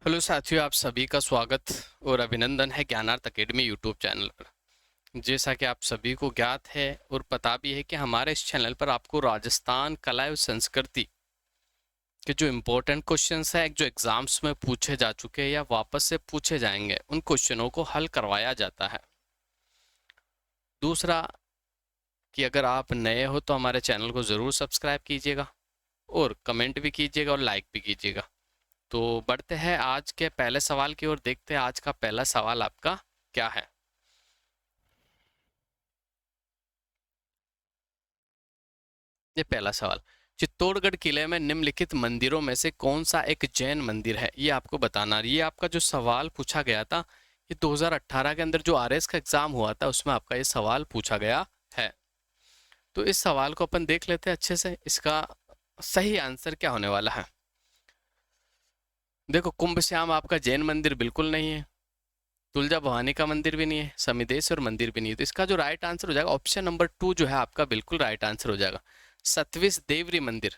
Hello साथियों, आप सभी का स्वागत और अभिनंदन है ज्ञानार्थ अकेडमी यूट्यूब चैनल पर। जैसा कि आप सभी को ज्ञात है और पता भी है कि हमारे इस चैनल पर आपको राजस्थान कला एवं संस्कृति के जो इम्पोर्टेंट क्वेश्चंस हैं, जो एग्जाम्स में पूछे जा चुके हैं या वापस से पूछे जाएंगे, उन क्वेश्चनों को हल करवाया जाता है। दूसरा कि अगर आप नए हो तो हमारे चैनल को ज़रूर सब्सक्राइब कीजिएगा और कमेंट भी कीजिएगा और लाइक भी कीजिएगा। तो बढ़ते हैं आज के पहले सवाल की ओर। देखते हैं आज का पहला सवाल आपका क्या है। ये पहला सवाल, चित्तौड़गढ़ किले में निम्नलिखित मंदिरों में से कौन सा एक जैन मंदिर है, ये आपको बताना। ये आपका जो सवाल पूछा गया था, ये 2018 के अंदर जो आरएस का एग्जाम हुआ था उसमें आपका ये सवाल पूछा गया है। तो इस सवाल को अपन देख लेते हैं अच्छे से। इसका सही आंसर क्या होने वाला है। देखो, कुंभ श्याम आपका जैन मंदिर बिल्कुल नहीं है, तुलजा भवानी का मंदिर भी नहीं है, समिदेश्वर मंदिर भी नहीं है। तो इसका जो राइट आंसर हो जाएगा ऑप्शन नंबर 2 जो है आपका बिल्कुल राइट आंसर हो जाएगा। सतविश देवरी मंदिर,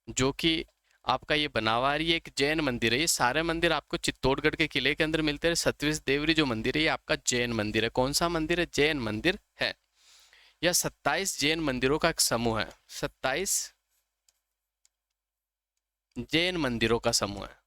जो कि आपका ये बनावारी एक जैन मंदिर है। ये सारे मंदिर आपको चित्तौड़गढ़ के किले के अंदर मिलते हैं। सतविश देवरी जो मंदिर है ये आपका जैन मंदिर है। कौन सा मंदिर है? जैन मंदिर है। यह 27 जैन मंदिरों का एक समूह है। 27 जैन मंदिरों का समूह है।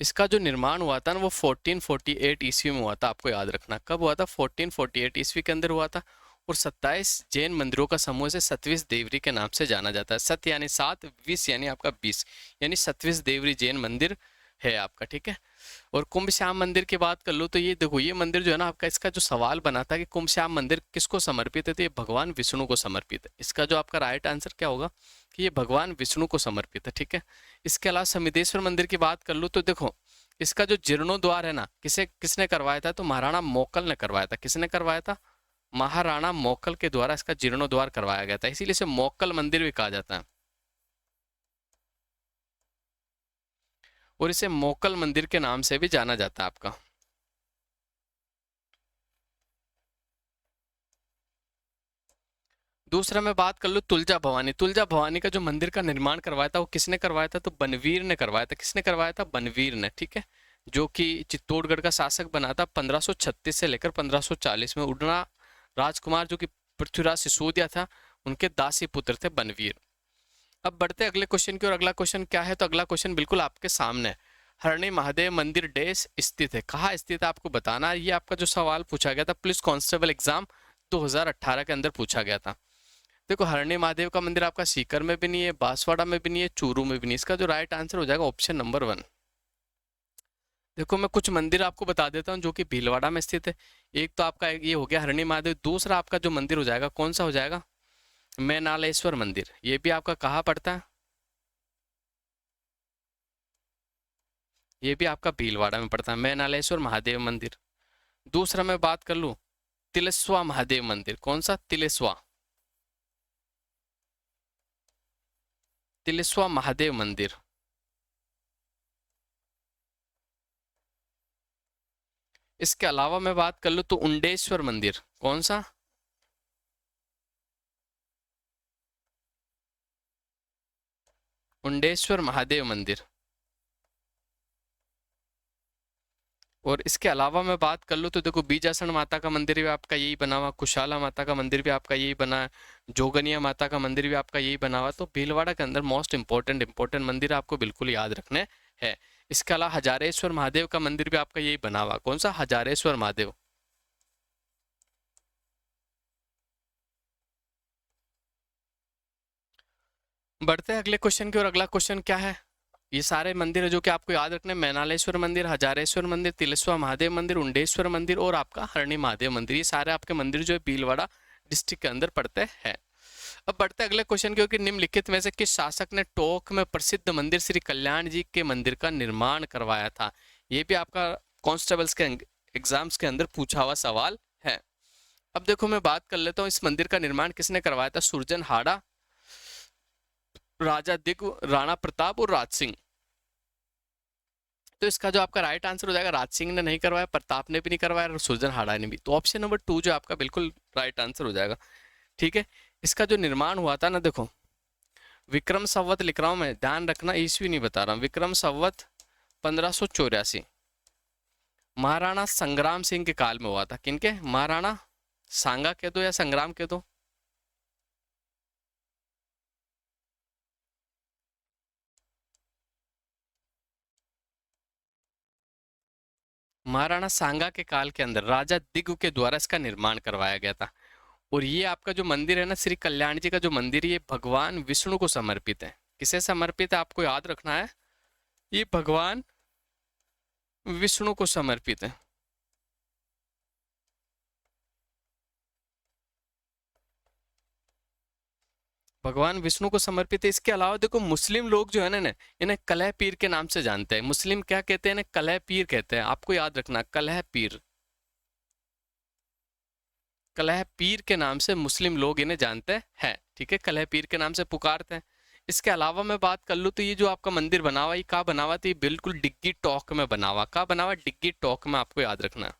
इसका जो निर्माण हुआ था ना, वो 1448 ईस्वी में हुआ था। आपको याद रखना कब हुआ था, 1448 ईस्वी के अंदर हुआ था। और 27 जैन मंदिरों का समूह से सतविश देवरी के नाम से जाना जाता है। सत यानी 7, विश यानी आपका 20, यानी सतविश देवरी जैन मंदिर है आपका। ठीक है। और कुंभ श्याम मंदिर की बात कर लो तो ये देखो, ये मंदिर जो है ना आपका, इसका जो सवाल बना था कि कुंभ श्याम मंदिर किसको समर्पित है, तो ये भगवान विष्णु को समर्पित है। इसका जो आपका राइट आंसर क्या होगा कि ये भगवान विष्णु को समर्पित है। ठीक है। इसके अलावा समिदेश्वर मंदिर की बात कर लो तो देखो, इसका जो जीर्णोद्वार है ना, किसने करवाया था, तो महाराणा मोकल ने करवाया था। किसने करवाया था? महाराणा मोकल के द्वारा इसका जीर्णोद्वार करवाया गया था, इसीलिए इसे मोकल मंदिर भी कहा जाता है। और इसे मोकल मंदिर के नाम से भी जाना जाता है आपका। दूसरा मैं बात कर लूँ तुलजा भवानी। तुलजा भवानी का जो मंदिर का निर्माण करवाया था वो किसने करवाया था, तो बनवीर ने करवाया था। किसने करवाया था? बनवीर ने। ठीक है। जो कि चित्तौड़गढ़ का शासक बना था 1536 से लेकर 1540 में। उड़ना राजकुमार जो कि पृथ्वीराज सिसोदिया था, उनके दासी पुत्र थे बनवीर। अब बढ़ते अगले क्वेश्चन की ओर। अगला क्वेश्चन क्या है, तो अगला क्वेश्चन बिल्कुल आपके सामने है। हरणी महादेव मंदिर डैश स्थित है, कहाँ स्थित है आपको बताना है। ये आपका जो सवाल पूछा गया था पुलिस कांस्टेबल एग्जाम 2018 के अंदर पूछा गया था। देखो, हरणी महादेव का मंदिर आपका सीकर में भी नहीं है, बांसवाड़ा में भी नहीं है, चूरू में भी नहीं। इसका जो राइट आंसर हो जाएगा ऑप्शन नंबर 1। देखो, मैं कुछ मंदिर आपको बता देता हूँ जो कि भीलवाड़ा में स्थित है। एक तो आपका ये हो गया हरणी महादेव। दूसरा आपका जो मंदिर हो जाएगा कौन सा हो जाएगा? मैनालेश्वर मंदिर। ये भी आपका कहाँ पड़ता है? ये भी आपका भीलवाड़ा में पड़ता है, मैनालेश्वर महादेव मंदिर। दूसरा मैं बात कर लूँ तिलेस्वा महादेव मंदिर। कौन सा? तिलेस्वा, तिलेस्वा महादेव मंदिर। इसके अलावा मैं बात कर लूँ तो उंडेश्वर मंदिर। कौन सा? उंडेश्वर महादेव मंदिर। और इसके अलावा मैं बात कर लूँ तो देखो, बीजासन माता का मंदिर भी आपका यही बना हुआ, कुशाला माता का मंदिर भी आपका यही बना है, जोगनिया माता का मंदिर भी आपका यही बना हुआ। तो भीलवाड़ा के अंदर मोस्ट इंपॉर्टेंट मंदिर आपको बिल्कुल याद रखने हैं। इसके अलावा हजारेश्वर महादेव का मंदिर भी आपका यही बना हुआ। कौन सा? हजारेश्वर महादेव। बढ़ते हैं अगले क्वेश्चन की ओर। अगला क्वेश्चन क्या है? ये सारे मंदिर है जो कि आपको याद रखने हैं। मैनालेश्वर मंदिर, हजारेश्वर मंदिर, तिलेश्वर महादेव मंदिर, उंडेश्वर मंदिर और आपका हरणी महादेव मंदिर। ये सारे आपके मंदिर जो है भीलवाड़ा डिस्ट्रिक्ट के अंदर पड़ते हैं। अब बढ़ते हैं अगले क्वेश्चन की ओर कि निम्नलिखित में से किस शासक ने टोंक में प्रसिद्ध मंदिर श्री कल्याण जी के मंदिर का निर्माण करवाया था? ये भी आपका कॉन्स्टेबल्स के एग्जाम्स के अंदर पूछा हुआ सवाल है। अब देखो, मैं बात कर लेता हूँ इस मंदिर का निर्माण किसने करवाया था। सुरजनहाड़ा, राजा दिग, राणा प्रताप और राज सिंह। तो इसका जो आपका राइट आंसर हो जाएगा, राज सिंह ने नहीं करवाया, प्रताप ने भी नहीं करवाया और सुरजनहाड़ा ने भी। तो ऑप्शन नंबर 2 जो आपका बिल्कुल राइट आंसर हो जाएगा। ठीक है। इसका जो निर्माण हुआ था ना, देखो विक्रम संवत लिख रहा हूं मैं, ध्यान रखना ईस्वी नहीं बता रहा हूं, विक्रम संवत 1584 महाराणा संग्राम सिंह के काल में हुआ था। किनके? महाराणा सांगा कह दो या संग्राम कह दो। महाराणा सांगा के काल के अंदर राजा दिग्व के द्वारा इसका निर्माण करवाया गया था। और ये आपका जो मंदिर है ना, श्री कल्याण जी का जो मंदिर है, ये भगवान विष्णु को समर्पित है। किसे समर्पित है आपको याद रखना है, ये भगवान विष्णु को समर्पित है। भगवान विष्णु को समर्पित है। इसके अलावा देखो मुस्लिम लोग जो है ना, इन्हें कलह पीर के नाम से जानते हैं। मुस्लिम क्या कहते हैं? इन्हें कलह पीर कहते हैं। आपको याद रखना, कलह पीर, कलह पीर के नाम से मुस्लिम लोग इन्हें जानते हैं। ठीक है, कलह पीर के नाम से पुकारते हैं। इसके अलावा मैं बात कर लूँ तो ये जो आपका मंदिर बना हुआ, ये कहाँ बना हुआ? तो ये बिल्कुल डिग्गी टॉक में बना हुआ। कहाँ बना हुआ? डिग्गी टॉक में, आपको याद रखना।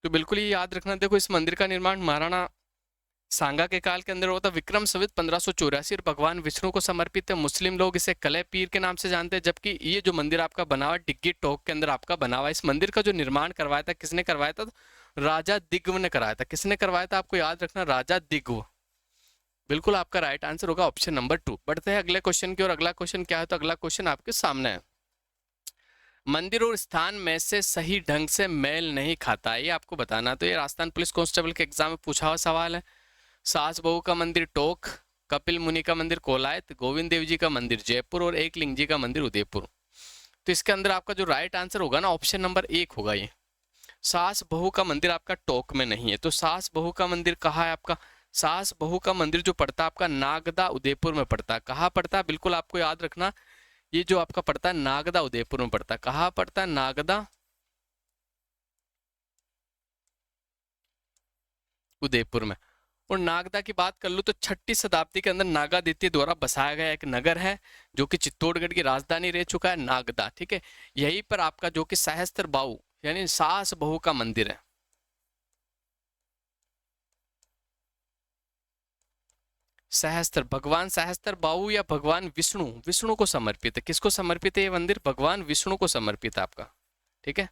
तो बिल्कुल ये याद रखना। देखो इस मंदिर का निर्माण महाराणा सांगा के काल के अंदर होता, विक्रम संवत 1584, और भगवान विष्णु को समर्पित है। मुस्लिम लोग इसे कलह पीर के नाम से जानते हैं। जबकि ये जो मंदिर आपका बना हुआ डिग्गी टोक के अंदर आपका बना हुआ, इस मंदिर का जो निर्माण करवाया था, किसने करवाया था? तो राजा दिग्व ने कराया था। किसने करवाया था? आपको याद रखना, राजा दिग्व। बिल्कुल आपका राइट आंसर होगा ऑप्शन नंबर 2। बढ़ते हैं अगले क्वेश्चन की और। अगला क्वेश्चन क्या है? तो अगला क्वेश्चन आपके सामने है, मंदिर और स्थान में से सही ढंग से मेल नहीं खाता है, ये आपको बताना। तो ये राजस्थान पुलिस कांस्टेबल के एग्जाम में पूछा हुआ सवाल है। सास बहू का मंदिर टोक, कपिल मुनि का मंदिर कोलायत, गोविंद देव जी का मंदिर जयपुर और एकलिंग जी का मंदिर उदयपुर। तो इसके अंदर आपका जो राइट आंसर होगा ना, ऑप्शन नंबर 1 होगा। ये सास बहू का मंदिर आपका टोक में नहीं है। तो सास बहू का मंदिर कहाँ है आपका? सास बहू का मंदिर जो पड़ता है आपका नागदा उदयपुर में पड़ता है। कहाँ पड़ता है? बिल्कुल आपको याद रखना, ये जो आपका पड़ता है नागदा उदयपुर में पड़ता है। कहाँ पड़ता है? नागदा उदयपुर में। और नागदा की बात कर लूँ तो 6ठी शताब्दी के अंदर नागादित्य द्वारा बसाया गया एक नगर है, जो कि चित्तौड़गढ़ की राजधानी रह चुका है, नागदा। ठीक है, यहीं पर आपका जो कि सहस्त्र बाहु यानी सास बहू का मंदिर है। सहस्त्र, भगवान सहस्त्र बाहु या भगवान विष्णु, विष्णु को समर्पित है। किसको समर्पित है ये मंदिर? भगवान विष्णु को समर्पित है आपका। ठीक है,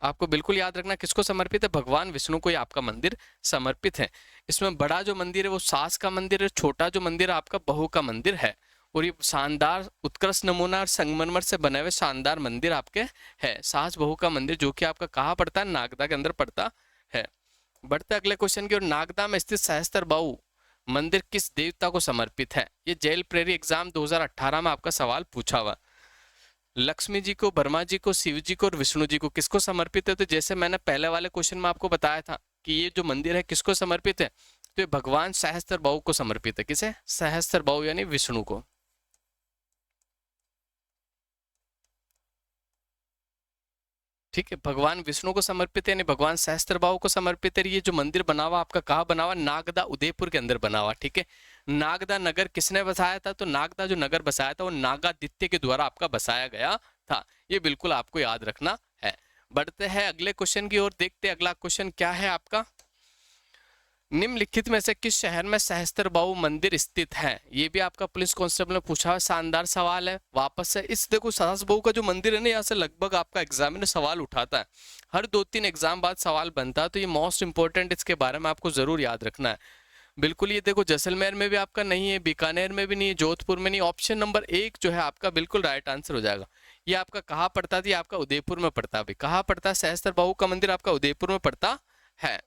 आपको बिल्कुल याद रखना किसको समर्पित है? भगवान विष्णु को ये आपका मंदिर समर्पित है। इसमें बड़ा जो मंदिर है वो सास का मंदिर है, छोटा जो मंदिर है आपका बहू का मंदिर है। और ये शानदार उत्कृष्ट नमूना और संगमरमर से बने हुए शानदार मंदिर आपके है, सास बहू का मंदिर, जो कि आपका कहाँ पड़ता है? नागदा के अंदर पड़ता है। बढ़ते अगले क्वेश्चन की ओर। नागदा में स्थित सहस्त्र बाहु मंदिर किस देवता को समर्पित है? ये जेल प्रेरी एग्जाम 2018 में आपका सवाल पूछा हुआ। लक्ष्मी जी को, ब्रह्मा जी को, शिव जी को और विष्णु जी को, किसको समर्पित है? तो जैसे मैंने पहले वाले क्वेश्चन में आपको बताया था कि ये जो मंदिर है किसको समर्पित है, तो ये भगवान सहस्त्र बाहु को समर्पित है। किसे? सहस्त्र बाहु यानी विष्णु को। ठीक है, भगवान विष्णु को समर्पित है यानी भगवान सहस्त्रबाहु को समर्पित है। ये जो मंदिर बना हुआ आपका कहाँ बना हुआ? नागदा उदयपुर के अंदर बना हुआ। ठीक है, नागदा नगर किसने बसाया था? तो नागदा जो नगर बसाया था वो नागादित्य के द्वारा आपका बसाया गया था। ये बिल्कुल आपको याद रखना है। बढ़ते हैं अगले क्वेश्चन की ओर, देखते हैं अगला क्वेश्चन क्या है आपका। निम्नलिखित में से किस शहर में सहस्त्रबाहु मंदिर स्थित है? ये भी आपका पुलिस कांस्टेबल ने पूछा है, शानदार सवाल है। वापस से इस देखो सहस्त्रबाहु का जो मंदिर है ना, यहाँ से लगभग आपका एग्जाम में सवाल उठाता है, हर 2-3 एग्जाम बाद सवाल बनता है। तो ये मोस्ट इंपोर्टेंट, इसके बारे में आपको जरूर याद रखना है। बिल्कुल, ये देखो जैसलमेर में भी आपका नहीं है, बीकानेर में भी नहीं है, जोधपुर में नहीं। ऑप्शन नंबर 1 जो है आपका बिल्कुल राइट आंसर हो जाएगा। ये आपका कहाँ पड़ता था? आपका उदयपुर में पड़ता है। कहाँ पड़ता है? सहस्त्रबाहु का मंदिर आपका उदयपुर में पड़ता है।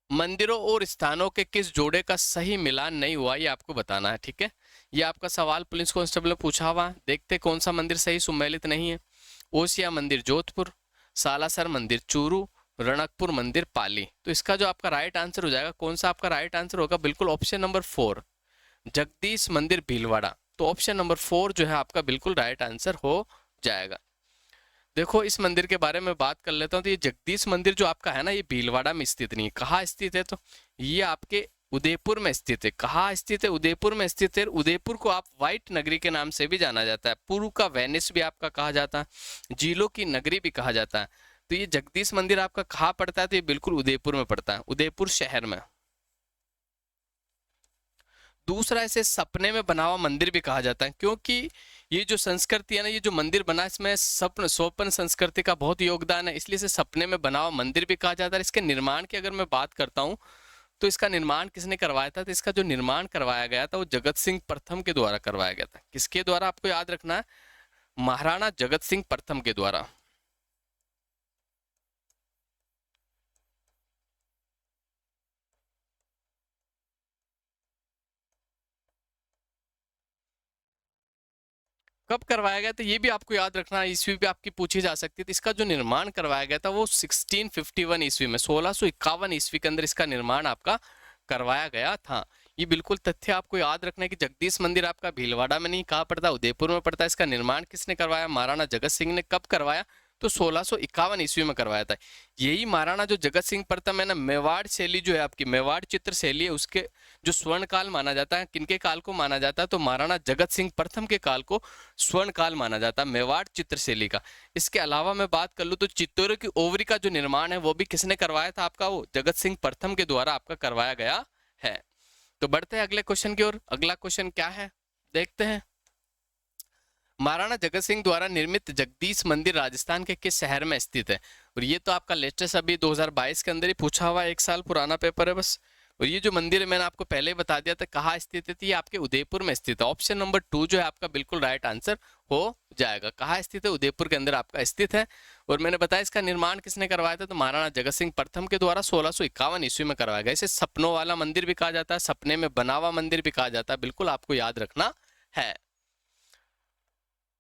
मंदिरों और स्थानों के किस जोड़े का सही मिलान नहीं हुआ, ये आपको बताना है। ठीक है, ये आपका सवाल पुलिस कांस्टेबल ने पूछा हुआ। देखते कौन सा मंदिर सही सुमेलित नहीं है। ओसिया मंदिर जोधपुर, सालासर मंदिर चूरू, रणकपुर मंदिर पाली। तो इसका जो आपका राइट आंसर हो जाएगा, कौन सा आपका राइट आंसर होगा? बिल्कुल ऑप्शन नंबर 4, जगदीश मंदिर भीलवाड़ा। तो ऑप्शन नंबर 4 जो है आपका बिल्कुल राइट आंसर हो जाएगा। देखो इस मंदिर के बारे में बात कर लेता हूँ। तो ये जगदीश मंदिर जो आपका है ना, ये भीलवाड़ा में स्थित नहीं है। कहाँ स्थित है? तो ये आपके उदयपुर में स्थित है। कहाँ स्थित है? उदयपुर में स्थित है। उदयपुर को आप व्हाइट नगरी के नाम से भी जाना जाता है, पुरू का वेनिस भी आपका कहा जाता है, झीलों की नगरी भी कहा जाता है। तो ये जगदीश मंदिर आपका कहाँ पड़ता है? तो ये बिल्कुल उदयपुर में पड़ता है, उदयपुर शहर में। दूसरा, इसे सपने में बना हुआ मंदिर भी कहा जाता है, क्योंकि ये जो संस्कृति है ना, ये जो मंदिर बना, इसमें स्वप्न संस्कृति का बहुत योगदान है, इसलिए इसे सपने में बना हुआ मंदिर भी कहा जाता है। इसके निर्माण की अगर मैं बात करता हूँ, तो इसका निर्माण किसने करवाया था? तो इसका जो निर्माण करवाया गया था वो जगत सिंह प्रथम के द्वारा करवाया गया था। किसके द्वारा? आपको याद रखना है, महाराणा जगत सिंह प्रथम के द्वारा। कब करवाया गया था ये भी आपको याद रखना है, ईस्वी भी आपकी पूछी जा सकती है। तो इसका जो निर्माण करवाया गया था वो 1651 ईस्वी में, 1651 ईस्वी के अंदर इसका निर्माण आपका करवाया गया था। ये बिल्कुल तथ्य आपको याद रखना है कि जगदीश मंदिर आपका भीलवाड़ा में नहीं, कहाँ पड़ता? उदयपुर में पड़ता है। इसका निर्माण किसने करवाया? महाराणा जगत सिंह ने। कब करवाया? तो 1651 ईस्वी में करवाया था। यही महाराणा जो जगत सिंह प्रथम है ना, मेवाड़ शैली जो है आपकी, मेवाड़ चित्र शैली है, उसके जो स्वर्ण काल माना जाता है, किनके काल को माना जाता है? तो महाराणा जगत सिंह प्रथम के काल को स्वर्ण काल माना जाता है, मेवाड़ चित्रशैली का। इसके अलावा मैं बात कर लूँ तो चित्तौड़ की ओवरी का जो निर्माण है वो भी किसने करवाया था आपका? वो जगत सिंह प्रथम के द्वारा आपका करवाया गया है। तो बढ़ते हैं अगले क्वेश्चन की ओर। अगला क्वेश्चन क्या है देखते हैं। महाराणा जगत सिंह द्वारा निर्मित जगदीश मंदिर राजस्थान के किस शहर में स्थित है? और ये तो आपका लेटेस्ट अभी 2022 के अंदर ही पूछा हुआ, एक साल पुराना पेपर है बस। और ये जो मंदिर है मैंने आपको पहले ही बता दिया था कहाँ स्थित है, ये आपके उदयपुर में स्थित है। ऑप्शन नंबर 2 जो है आपका बिल्कुल राइट आंसर हो जाएगा। कहाँ स्थित है? उदयपुर के अंदर आपका स्थित है। और मैंने बताया इसका निर्माण किसने करवाया था? तो महाराणा जगत सिंह प्रथम के द्वारा 1651 ईस्वी में करवाया गया। इसे सपनों वाला मंदिर भी कहा जाता है, सपने में बना हुआ मंदिर भी कहा जाता है, बिल्कुल आपको याद रखना है।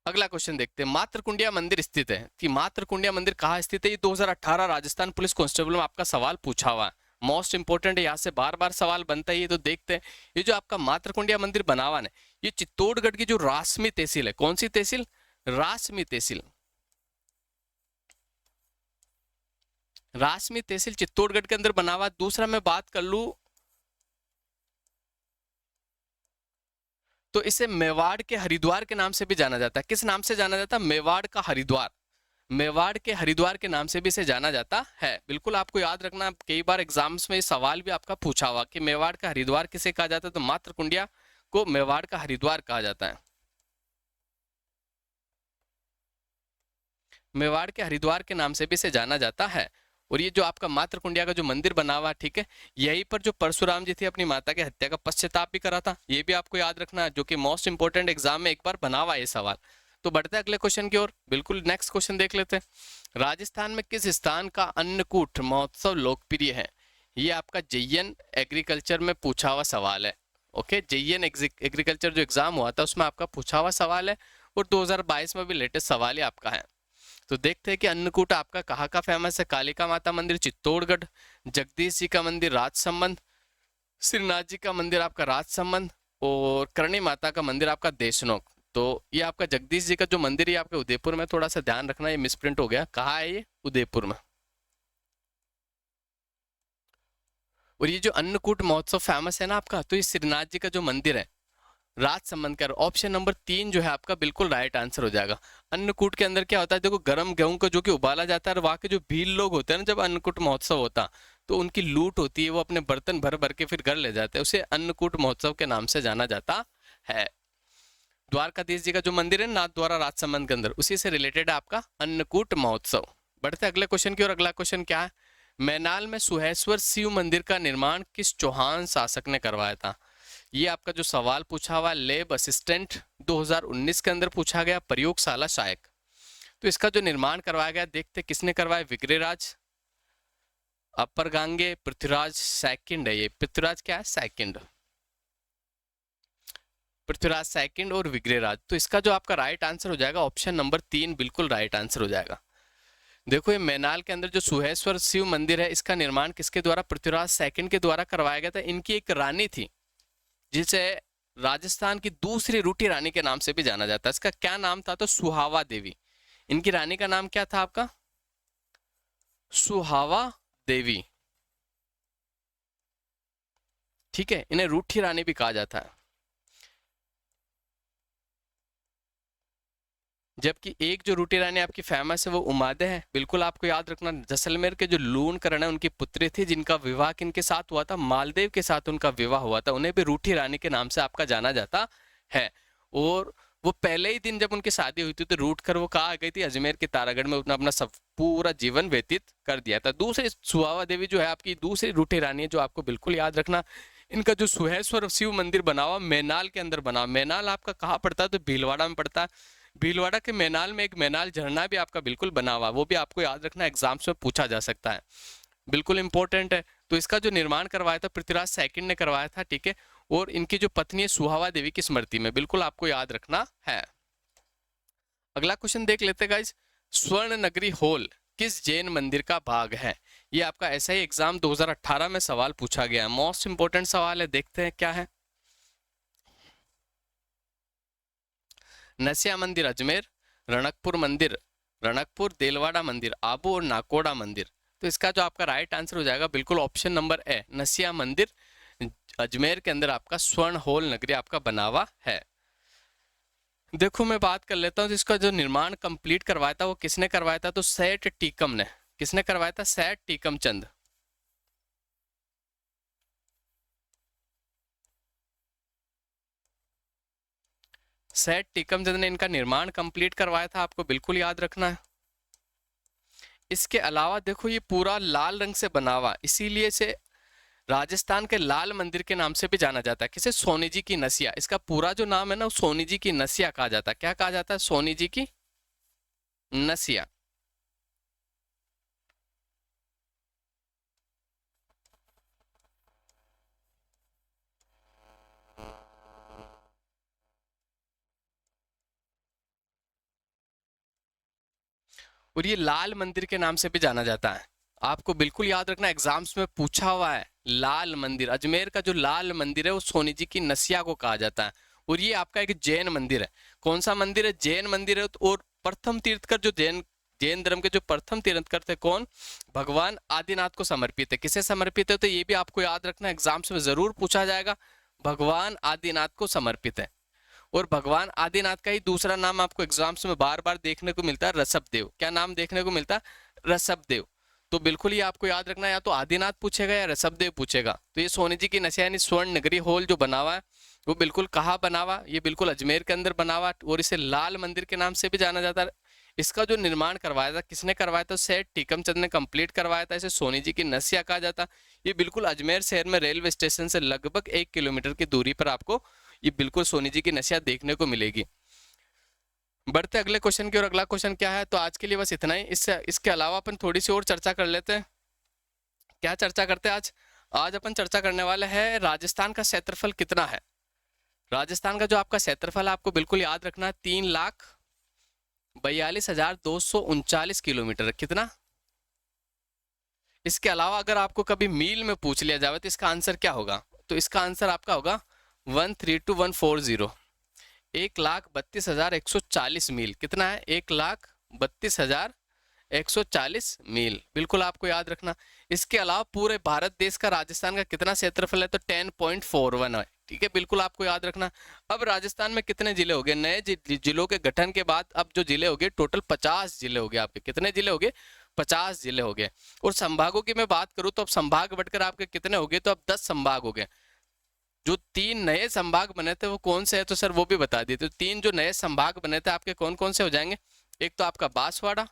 अगला क्वेश्चन देखते हैं। मातृकुंडिया मंदिर स्थित है कि मातृकुंडिया मंदिर कहाँ स्थित है? ये 2018 राजस्थान पुलिस कांस्टेबल में आपका सवाल पूछा हुआ है, मोस्ट इंपोर्टेंट है, यहाँ से बार बार सवाल बनता है। ये तो देखते हैं, ये जो आपका मातृकुंडिया मंदिर बना हुआ है, ये चित्तौड़गढ़ की जो रासमी तहसील है, कौन सी तहसील? रासमी तहसील। रासमी तहसील चित्तौड़गढ़ के अंदर बना हुआ। दूसरा मैं बात कर लूं तो इसे मेवाड़ के हरिद्वार के नाम से भी जाना जाता है। किस नाम से जाना जाता है? मेवाड़ का हरिद्वार। मेवाड़ के हरिद्वार के नाम से भी इसे जाना जाता है। बिल्कुल आपको याद रखना, कई बार एग्जाम्स में ये सवाल भी आपका पूछा हुआ कि मेवाड़ का हरिद्वार किसे कहा जाता है? तो मातृकुंडिया को मेवाड़ का हरिद्वार कहा जाता है। मेवाड़ के हरिद्वार के नाम से भी इसे जाना जाता है। और ये जो आपका मातृकुंडिया का जो मंदिर बना हुआ है, ठीक है, यहीं पर जो परशुराम जी थे अपनी माता की हत्या का पश्चाताप भी करा था, ये भी आपको याद रखना है, जो कि मोस्ट इंपोर्टेंट एग्जाम में एक बार बना हुआ है ये सवाल। तो बढ़ते हैं अगले क्वेश्चन की ओर। बिल्कुल नेक्स्ट क्वेश्चन देख लेते हैं। राजस्थान में किस स्थान का अन्नकूट महोत्सव लोकप्रिय है? ये आपका जेईएन एग्रीकल्चर में पूछा हुआ सवाल है। ओके, जेईएन एग्रीकल्चर जो एग्जाम हुआ था उसमें आपका पूछा हुआ सवाल है, और 2022 में भी लेटेस्ट सवाल ही आपका है। तो देखते हैं कि अन्नकूट आपका कहाँ का फेमस है। कालिका माता मंदिर चित्तौड़गढ़, जगदीश जी का मंदिर राजसमंद, श्रीनाथ जी का मंदिर आपका राजसमंद, और करणी माता का मंदिर आपका देशनोक। तो ये आपका जगदीश जी का जो मंदिर है आपके उदयपुर में, थोड़ा सा ध्यान रखना, ये मिसप्रिंट हो गया। कहाँ है ये? उदयपुर में। और ये जो अन्नकूट महोत्सव फेमस है ना आपका, तो ये श्रीनाथ जी का जो मंदिर है राज संबंध कर, ऑप्शन नंबर 3 जो है आपका बिल्कुल राइट आंसर हो जाएगा। अन्नकूट के अंदर क्या होता है? देखो, गर्म गेहूं का जो कि उबाला जाता है, और वहाँ के जो भील लोग होते हैं ना, जब अन्नकूट महोत्सव होता तो उनकी लूट होती है, वो अपने बर्तन भर भर के फिर घर ले जाते हैं, उसे अन्नकूट महोत्सव के नाम से जाना जाता है। द्वारकाधीश जी का जो मंदिर है नाथ द्वारा राजसमंद के अंदर, उसी से रिलेटेड है आपका अन्नकूट महोत्सव। बढ़ते हैं अगले क्वेश्चन की ओर। अगला क्वेश्चन क्या है? मैनाल में सुहेश्वर शिव मंदिर का निर्माण किस चौहान शासक ने करवाया था? ये आपका जो सवाल पूछा हुआ लैब असिस्टेंट 2019 के अंदर पूछा गया, प्रयोगशाला सहायक। तो इसका जो निर्माण करवाया गया, देखते किसने करवाया? विग्रहराज, अपर गांगे, पृथ्वीराज सेकंड है। ये पृथ्वीराज क्या है? सेकंड, पृथ्वीराज सेकंड और विग्रहराज। तो इसका जो आपका राइट आंसर हो जाएगा ऑप्शन नंबर 3 बिल्कुल राइट आंसर हो जाएगा। देखो, ये मैनाल के अंदर जो सुहेश्वर शिव मंदिर है, इसका निर्माण किसके द्वारा? पृथ्वीराज सेकंड के द्वारा करवाया गया था। इनकी एक रानी थी जिसे राजस्थान की दूसरी रूठी रानी के नाम से भी जाना जाता है। इसका क्या नाम था? तो सुहावा देवी। इनकी रानी का नाम क्या था आपका? सुहावा देवी। ठीक है, इन्हें रूठी रानी भी कहा जाता है। जबकि एक जो रूठी रानी आपकी फेमस है वो उमादे है, बिल्कुल आपको याद रखना। जैसलमेर के जो लूणकरण है उनकी पुत्री थी, जिनका विवाह किनके साथ हुआ था, मालदेव के साथ उनका विवाह हुआ था, उन्हें भी रूठी रानी के नाम से आपका जाना जाता है। और वो पहले ही दिन जब उनकी शादी हुई थी तो रूठ कर वो कहाँ आ गई थी, अजमेर के तारागढ़ में, उसने अपना सब पूरा जीवन व्यतीत कर दिया था। दूसरी सुहावा देवी जो है आपकी दूसरी रूठी रानी है, जो आपको बिल्कुल याद रखना। इनका जो सुहेश्वर शिव मंदिर बना हुआ मैनाल के अंदर बना, मैनाल आपका कहाँ पड़ता है, तो भीलवाड़ा में पड़ता है। भीलवाड़ा के मैनाल में एक मैनाल झरना भी आपका बिल्कुल बना हुआ, वो भी आपको याद रखना, एग्जाम्स में पूछा जा सकता है, बिल्कुल इंपॉर्टेंट है। तो इसका जो निर्माण करवाया था पृथ्वीराज सेकंड ने करवाया था, ठीक है। और इनकी जो पत्नी है सुहावा देवी की स्मृति में, बिल्कुल आपको याद रखना है। अगला क्वेश्चन देख लेते हैं गाइस, स्वर्ण नगरी हॉल किस जैन मंदिर का भाग है? ये आपका ऐसा ही एग्जाम 2018 में सवाल पूछा गया है, मोस्ट इंपोर्टेंट सवाल है, देखते हैं क्या है। नसिया मंदिर अजमेर, रणकपुर मंदिर रणकपुर, देलवाड़ा मंदिर आबू और नाकोड़ा मंदिर। तो इसका जो आपका राइट आंसर हो जाएगा बिल्कुल ऑप्शन नंबर ए, नसिया मंदिर अजमेर के अंदर आपका स्वर्ण हॉल नगरी आपका बना हुआ है। देखो मैं बात कर लेता हूँ, इसका जो निर्माण कंप्लीट करवाया था वो किसने करवाया था, तो सेठ टीकम ने। किसने करवाया था? सेठ टीकम चंद। सेठ टीकम चंद ने इनका निर्माण कंप्लीट करवाया था, आपको बिल्कुल याद रखना है। इसके अलावा देखो ये पूरा लाल रंग से बना हुआ, इसीलिए से राजस्थान के लाल मंदिर के नाम से भी जाना जाता है। किसे? सोनी जी की नसिया। इसका पूरा जो नाम है ना, सोनी जी की नसिया कहा जाता है। क्या कहा जाता है? सोनी जी की नसिया। और ये लाल मंदिर के नाम से भी जाना जाता है, आपको बिल्कुल याद रखना, एग्जाम्स में पूछा हुआ है। लाल मंदिर, अजमेर का जो लाल मंदिर है वो सोनी जी की नसिया को कहा जाता है। और ये आपका एक जैन मंदिर है। कौन सा मंदिर है? जैन मंदिर है। और प्रथम तीर्थकर जो जैन जैन धर्म के जो प्रथम तीर्थकर थे कौन? भगवान आदिनाथ को समर्पित है। किसे समर्पित है? तो ये भी आपको याद रखना, एग्जाम्स में जरूर पूछा जाएगा। भगवान आदिनाथ को समर्पित है। और भगवान आदिनाथ का ही दूसरा नाम आपको एग्जाम्स में बार बार देखने को मिलता है, ऋषभदेव। क्या नाम देखने को मिलता है? ऋषभदेव। तो बिल्कुल ये आपको याद रखना, या तो आदिनाथ पूछेगा या ऋषभदेव पूछेगा। तो ये सोनी जी की नसिया यानी स्वर्ण नगरी हॉल जो बना हुआ है वो बिल्कुल कहाँ बना हुआ? ये बिल्कुल अजमेर के अंदर बना हुआ, और इसे लाल मंदिर के नाम से भी जाना जाता है। इसका जो निर्माण करवाया था किसने करवाया था? सेठ टीकम चंद ने कंप्लीट करवाया था। इसे सोनी जी की नसिया कहा जाता। ये बिल्कुल अजमेर शहर में रेलवे स्टेशन से लगभग 1 किलोमीटर की दूरी पर आपको ये बिल्कुल सोनी जी की नसिया देखने को मिलेगी। बढ़ते अगले क्वेश्चन की, और अगला क्वेश्चन क्या है, तो आज के लिए बस इतना ही। इससे इसके अलावा अपन थोड़ी सी और चर्चा कर लेते हैं। क्या चर्चा करते हैं आज? आज अपन चर्चा करने वाले हैं राजस्थान का क्षेत्रफल कितना है। राजस्थान का जो आपका क्षेत्रफल है आपको बिल्कुल याद रखना है, 3,42,239 किलोमीटर। कितना? इसके अलावा अगर आपको कभी मील में पूछ लिया जाए तो इसका आंसर क्या होगा? तो इसका आंसर आपका होगा 132,140, 1,32,140 मील। कितना है? 1,32,140 मील, बिल्कुल आपको याद रखना। इसके अलावा पूरे भारत देश का राजस्थान का कितना क्षेत्रफल है? तो 10.41 है, ठीक है, बिल्कुल आपको याद रखना। अब राजस्थान में कितने जिले हो गए? नए जिलों के गठन के बाद अब जो जिले हो गए टोटल 50 जिले हो गए आपके। कितने जिले हो गए? 50 जिले हो गए। और संभागों की मैं बात करूं तो अब संभाग बढ़कर आपके कितने हो गए? तो अब 10 संभाग हो गए। जो 3 नए संभाग बने थे वो कौन से है? तो सर वो भी बता दिए। तो 3 जो नए संभाग बने थे आपके कौन कौन से हो जाएंगे? एक तो आपका बांसवाड़ा,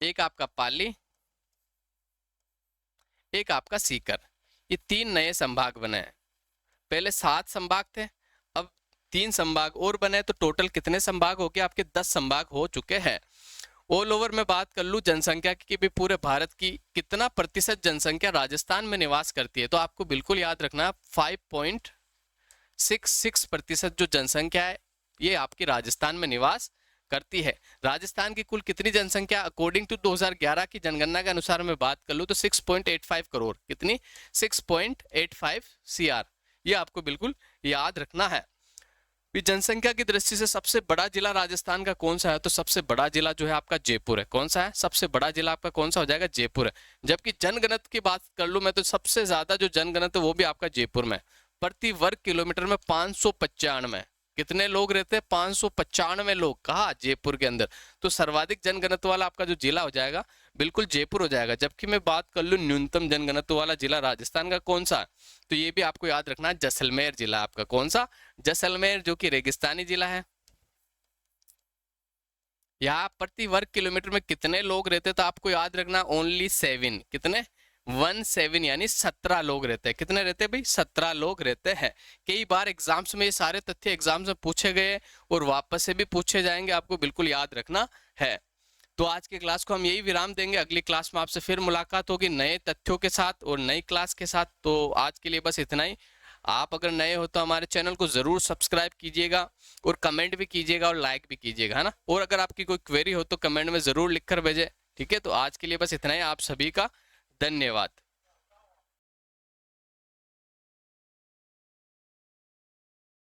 एक आपका पाली, एक आपका सीकर। ये 3 नए संभाग बने हैं। पहले 7 संभाग थे, अब 3 संभाग और बने, तो टोटल कितने संभाग हो गए आपके? 10 संभाग हो चुके हैं। ऑल ओवर में बात कर लूं जनसंख्या की भी, पूरे भारत की कितना प्रतिशत जनसंख्या राजस्थान में निवास करती है, तो आपको बिल्कुल याद रखना 5.66% जो जनसंख्या है ये आपकी राजस्थान में निवास करती है। राजस्थान की कुल कितनी जनसंख्या अकॉर्डिंग टू 2011 की जनगणना के अनुसार मैं बात कर लूं तो 6.85 करोड़। कितनी? 6.85 CR। ये आपको बिल्कुल याद रखना है। भी जनसंख्या की दृष्टि से सबसे बड़ा जिला राजस्थान का कौन सा है, तो सबसे बड़ा जिला जो है आपका जयपुर है। कौन सा है सबसे बड़ा जिला आपका, कौन सा हो जाएगा, जयपुर है। जबकि जनगणत की बात कर लूं मैं तो सबसे ज्यादा जो जनगणत है वो भी आपका जयपुर में, प्रति वर्ग किलोमीटर में 595। कितने लोग रहते हैं, 595 लोग, कहा जयपुर के अंदर। तो सर्वाधिक जनघनत्व वाला आपका जो जिला हो जाएगा बिल्कुल जयपुर हो जाएगा। जबकि मैं बात कर लूं न्यूनतम जनघनत्व वाला जिला राजस्थान का कौन सा, तो ये भी आपको याद रखना है, जैसलमेर जिला आपका। कौन सा, जैसलमेर, जो कि रेगिस्तानी जिला है। यहाँ प्रति वर्ग किलोमीटर में कितने लोग रहते, तो आपको याद रखना ओनली 7, कितने, 17 यानी 17 लोग रहते हैं। कितने रहते हैं भाई, 17 लोग रहते हैं। कई बार एग्जाम्स में ये सारे तथ्य एग्जाम्स में पूछे गए और वापस से भी पूछे जाएंगे, आपको बिल्कुल याद रखना है। तो आज की क्लास को हम यही विराम देंगे, अगली क्लास में आपसे फिर मुलाकात होगी नए तथ्यों के साथ और नई क्लास के साथ। तो आज के लिए बस इतना ही। आप अगर नए हो तो हमारे चैनल को जरूर सब्सक्राइब कीजिएगा और कमेंट भी कीजिएगा और लाइक भी कीजिएगा, है ना। और अगर आपकी कोई क्वेरी हो तो कमेंट में जरूर लिखकर भेजें, ठीक है। तो आज के लिए बस इतना ही, आप सभी का धन्यवाद।